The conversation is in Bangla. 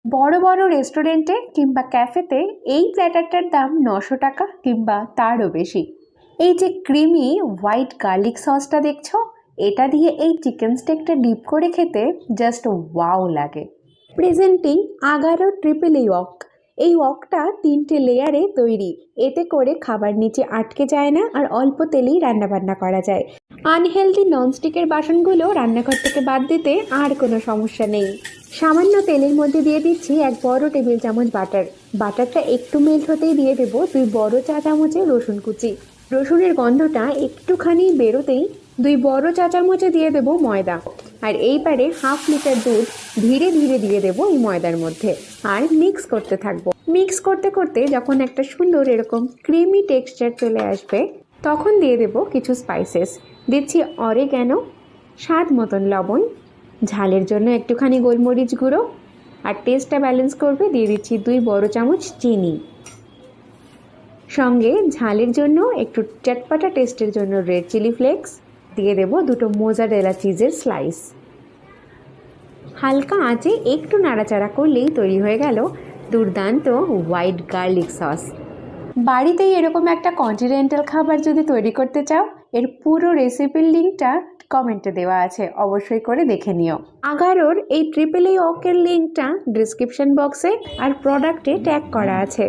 বড় বড় রেস্টুরেন্টে কিংবা ক্যাফেতে এই প্ল্যাটারটার দাম 900 টাকা কিংবা তারও বেশি। এই যে ক্রিমি হোয়াইট গার্লিক সসটা দেখছো, এটা দিয়ে এই চিকেন স্টেকটা ডিপ করে খেতে জাস্ট ওয়াও লাগে। প্রেজেন্টিং আগারো ট্রিপল এই ওয়াক। এই ওয়াকটা 3টে লেয়ারে তৈরি, এতে করে খাবার নিচে আটকে যায় না আর অল্প তেলেই রান্নাবান্না করা যায়। আনহেলদি ননস্টিকের বাসনগুলো রান্নাঘর থেকে বাদ দিতে আর কোনো সমস্যা নেই। সামান্য তেলের মধ্যে দিয়ে দিচ্ছি 1 বড় টেবিল চামচ বাটার। বাটারটা একটু মেল্ট হতেই দিয়ে দেবো 2 বড় চা চামচে রসুন কুচি। রসুনের গন্ধটা একটুখানি বেরোতেই 2 বড় চা চামচে দিয়ে দেবো ময়দা। আর এইবারে 1/2 লিটার দুধ ধীরে ধীরে দিয়ে দেবো এই ময়দার মধ্যে আর মিক্স করতে থাকবো। মিক্স করতে করতে যখন একটা সুন্দর এরকম ক্রিমি টেক্সচার চলে আসবে, তখন দিয়ে দেবো কিছু স্পাইসেস। দিচ্ছি অরিগ্যানো, স্বাদ মতন লবণ, ঝালের জন্য একটুখানি গোলমরিচ গুঁড়ো, আর টেস্টটা ব্যালেন্স করবে দিয়ে দিচ্ছি 2 বড় চামচ চিনি। সঙ্গে ঝালের জন্য একটু চটপাটা টেস্টের জন্য রেড চিলি ফ্লেক্স দিয়ে দেবো, 2টো মোজারেলা চিজের স্লাইস। হালকা আঁচে একটু নাড়াচাড়া করলেই তৈরি হয়ে গেল দুর্দান্ত হোয়াইট গার্লিক সস। বাড়িতেই এরকম একটা কন্টিনেন্টাল খাবার যদি তৈরি করতে চাও, এর পুরো রেসিপির লিঙ্কটা কমেন্টে দেওয়া আছে, অবশ্যই করে দেখে নিও। আগারোর এই ট্রিপল এই ওয়াকের লিঙ্কটা ডিসক্রিপশন বক্সে আর প্রোডাক্টে ট্যাগ করা আছে।